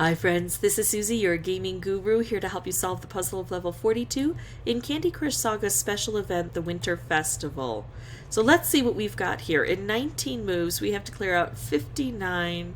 Hi friends, this is Susie, your gaming guru, here to help you solve the puzzle of level 42 in Candy Crush Saga's special event, the Winter Festival. So let's see what we've got here. In 19 moves, we have to clear out 59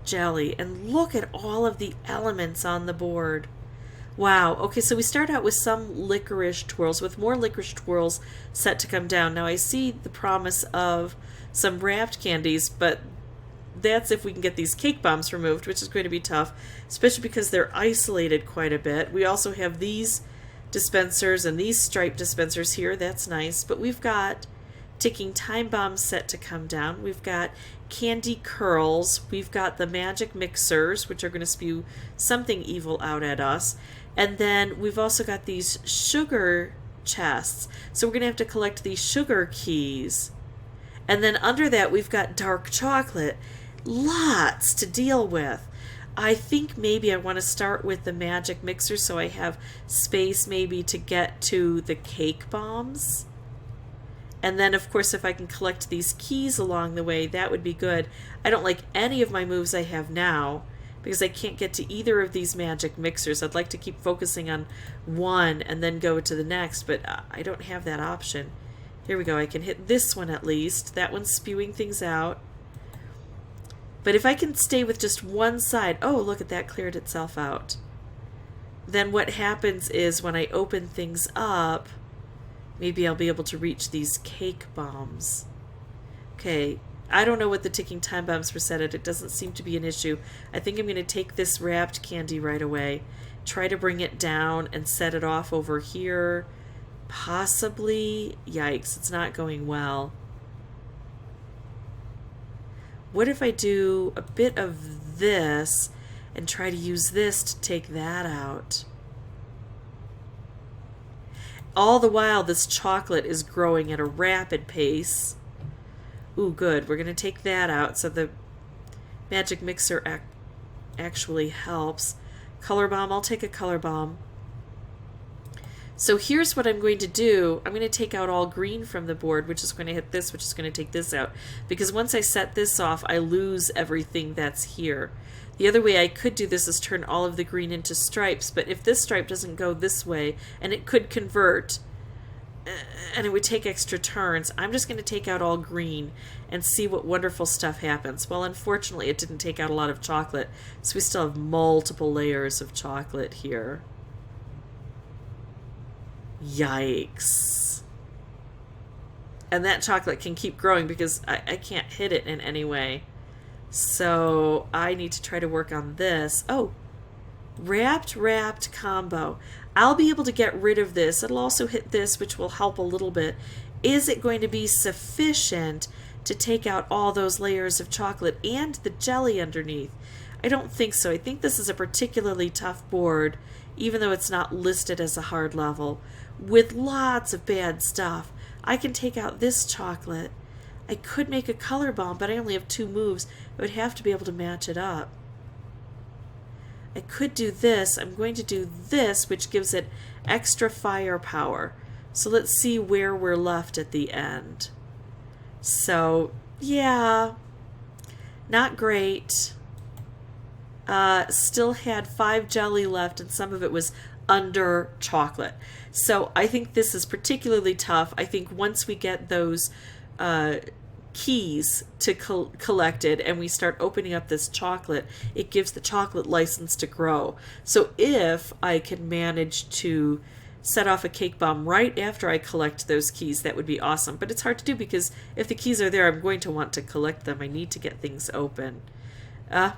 jelly, and look at all of the elements on the board. Wow, okay, so we start out with some licorice twirls, with more licorice twirls set to come down. Now I see the promise of some wrapped candies, but that's if we can get these cake bombs removed, which is going to be tough, especially because they're isolated quite a bit. We also have these dispensers and these striped dispensers here. That's nice. But we've got ticking time bombs set to come down. We've got candy curls. We've got the magic mixers, which are going to spew something evil out at us. And then we've also got these sugar chests. So we're going to have to collect these sugar keys. And then under that, we've got dark chocolate. Lots to deal with. I think maybe I want to start with the magic mixer so I have space maybe to get to the cake bombs. And then, of course, if I can collect these keys along the way, that would be good. I don't like any of my moves I have now because I can't get to either of these magic mixers. I'd like to keep focusing on one and then go to the next, but I don't have that option. Here we go. I can hit this one at least. That one's spewing things out. But if I can stay with just one side, oh, look at that, cleared itself out. Then what happens is when I open things up, maybe I'll be able to reach these cake bombs. Okay, I don't know what the ticking time bombs were set at. It doesn't seem to be an issue. I think I'm going to take this wrapped candy right away, try to bring it down and set it off over here. Possibly, yikes, it's not going well. What if I do a bit of this and try to use this to take that out? All the while, this chocolate is growing at a rapid pace. Ooh, good. We're going to take that out so the magic mixer actually helps. Color bomb, I'll take a color bomb. So here's what I'm going to do. I'm going to take out all green from the board, which is going to hit this, which is going to take this out. Because once I set this off, I lose everything that's here. The other way I could do this is turn all of the green into stripes, but if this stripe doesn't go this way, and it could convert, and it would take extra turns, I'm just going to take out all green and see what wonderful stuff happens. Well, unfortunately, it didn't take out a lot of chocolate, so we still have multiple layers of chocolate here. Yikes. And that chocolate can keep growing because I can't hit it in any way. So I need to try to work on this. Oh, wrapped combo. I'll be able to get rid of this. It'll also hit this, which will help a little bit. Is it going to be sufficient to take out all those layers of chocolate and the jelly underneath? I don't think so. I think this is a particularly tough board, even though it's not listed as a hard level, with lots of bad stuff. I can take out this chocolate. I could make a color bomb, but I only have 2 moves. I would have to be able to match it up. I could do this. I'm going to do this, which gives it extra firepower. So let's see where we're left at the end. So, yeah, not great. Still had 5 jelly left, and some of it was under chocolate. So I think this is particularly tough. I think once we get those keys to collected and we start opening up this chocolate, it gives the chocolate license to grow. So if I can manage to set off a cake bomb right after I collect those keys, that would be awesome. But it's hard to do because if the keys are there, I'm going to want to collect them. I need to get things open.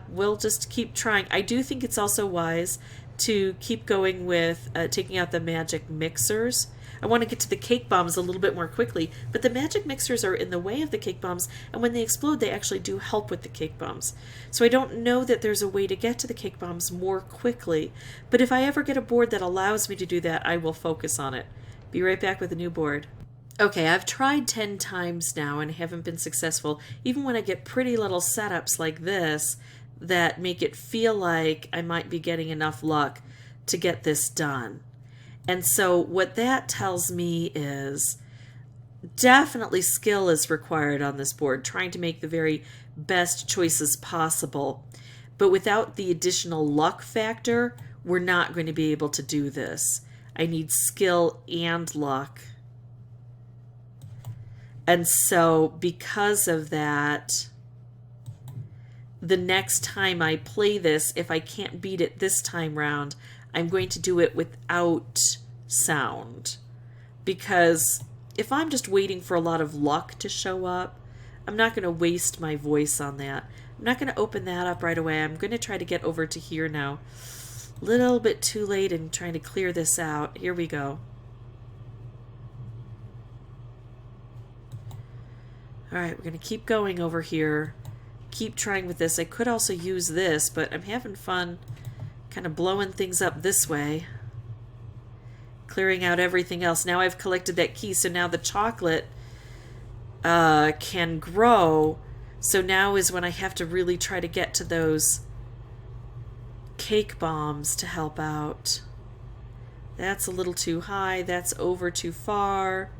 We'll just keep trying. I do think it's also wise to keep going with taking out the magic mixers. I want to get to the cake bombs a little bit more quickly, but the magic mixers are in the way of the cake bombs, and when they explode, they actually do help with the cake bombs. So I don't know that there's a way to get to the cake bombs more quickly, but if I ever get a board that allows me to do that, I will focus on it. Be right back with a new board. Okay, I've tried 10 times now and haven't been successful, even when I get pretty little setups like this that make it feel like I might be getting enough luck to get this done. And so what that tells me is definitely skill is required on this board, trying to make the very best choices possible. But without the additional luck factor, we're not going to be able to do this. I need skill and luck. And so because of that, the next time I play this, if I can't beat it this time round, I'm going to do it without sound. Because if I'm just waiting for a lot of luck to show up, I'm not going to waste my voice on that. I'm not going to open that up right away. I'm going to try to get over to here now. Little bit too late in trying to clear this out. Here we go. Alright, we're going to keep going over here. Keep trying with this. I could also use this, but I'm having fun kind of blowing things up this way. Clearing out everything else. Now I've collected that key, so now the chocolate can grow. So now is when I have to really try to get to those cake bombs to help out. That's a little too high. That's over too far.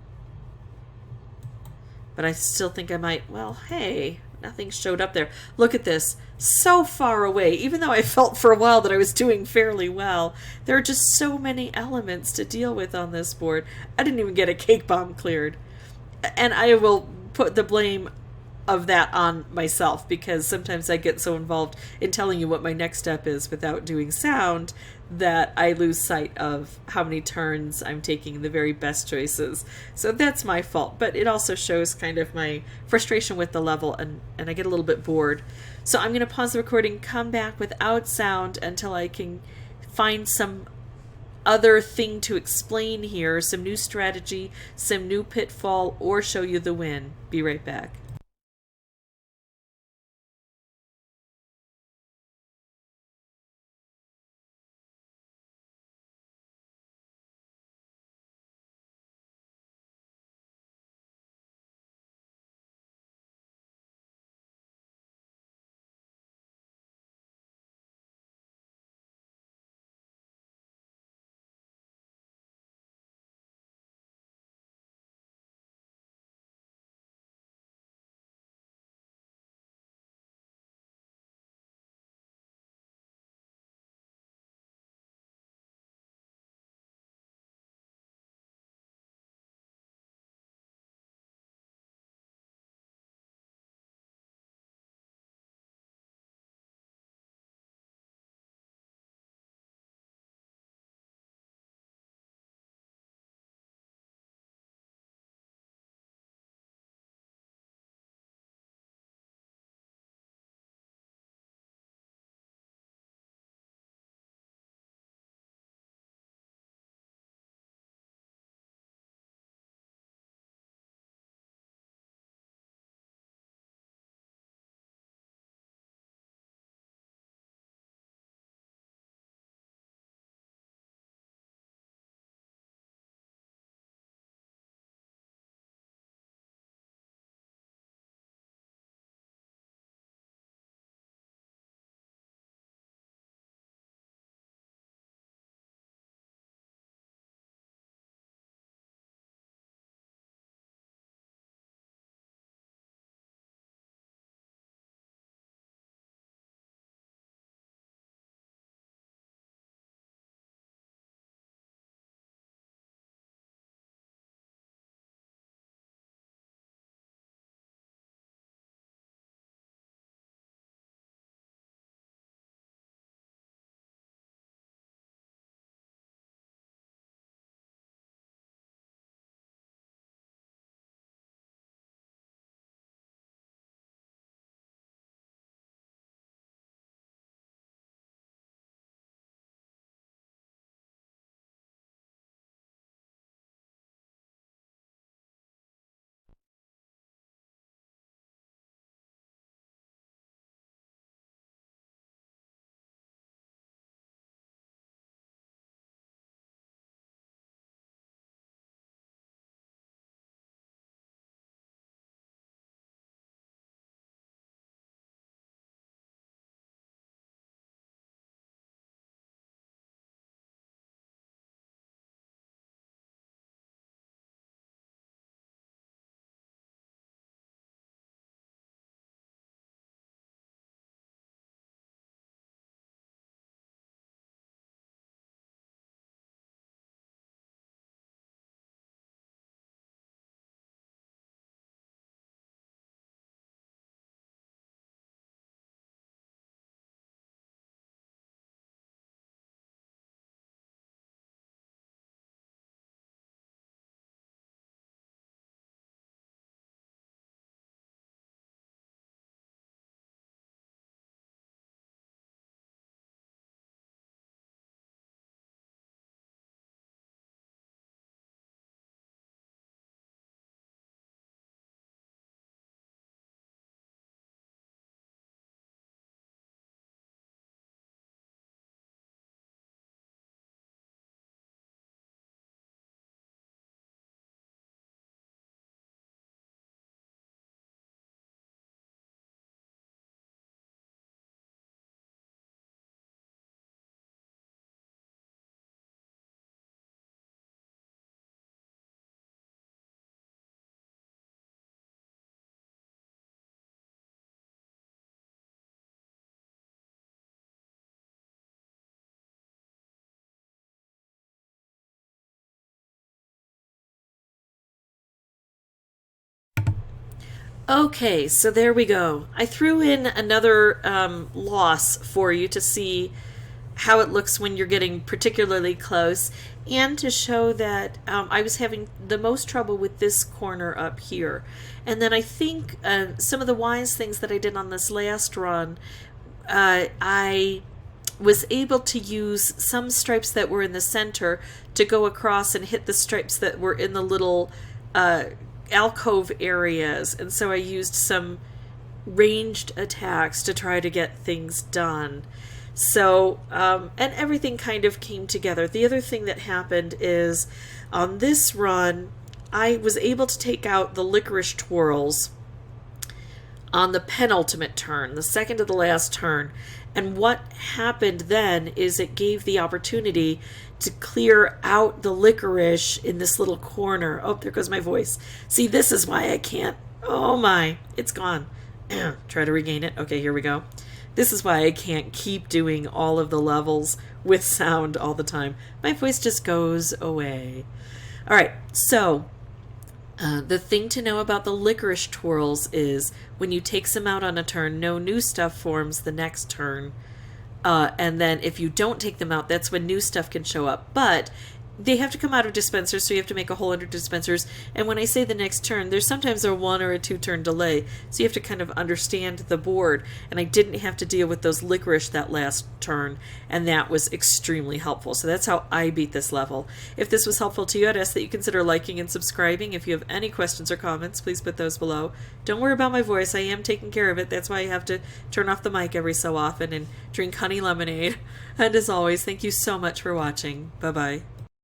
But I still think I might, well, hey, nothing showed up there. Look at this. So far away. Even though I felt for a while that I was doing fairly well, there are just so many elements to deal with on this board. I didn't even get a cake bomb cleared. And I will put the blame of that on myself, because sometimes I get so involved in telling you what my next step is without doing sound that I lose sight of how many turns I'm taking the very best choices. So that's my fault, but it also shows kind of my frustration with the level, and I get a little bit bored. So I'm going to pause the recording, come back without sound until I can find some other thing to explain here, some new strategy, some new pitfall, or show you the win. Be right back. Okay, so there we go. I threw in another loss for you to see how it looks when you're getting particularly close, and to show that I was having the most trouble with this corner up here. And then I think some of the wise things that I did on this last run, I was able to use some stripes that were in the center to go across and hit the stripes that were in the little alcove areas. And so I used some ranged attacks to try to get things done. So, and everything kind of came together. The other thing that happened is on this run, I was able to take out the licorice twirls on the penultimate turn, the second to the last turn. And what happened then is it gave the opportunity to clear out the licorice in this little corner. Oh, there goes my voice. See, this is why I can't. Oh my, it's gone. Try to regain it. Okay, here we go. This is why I can't keep doing all of the levels with sound all the time. My voice just goes away. All right, so the thing to know about the licorice twirls is when you take some out on a turn, no new stuff forms the next turn. And then if you don't take them out, that's when new stuff can show up. But they have to come out of dispensers, so you have to make a hole under dispensers. And when I say the next turn, there's sometimes a 1 or a 2 turn delay, so you have to kind of understand the board. And I didn't have to deal with those licorice that last turn, and that was extremely helpful. So that's how I beat this level. If this was helpful to you, I'd ask that you consider liking and subscribing. If you have any questions or comments, please put those below. Don't worry about my voice. I am taking care of it. That's why I have to turn off the mic every so often and drink honey lemonade. And as always, thank you so much for watching. Bye-bye.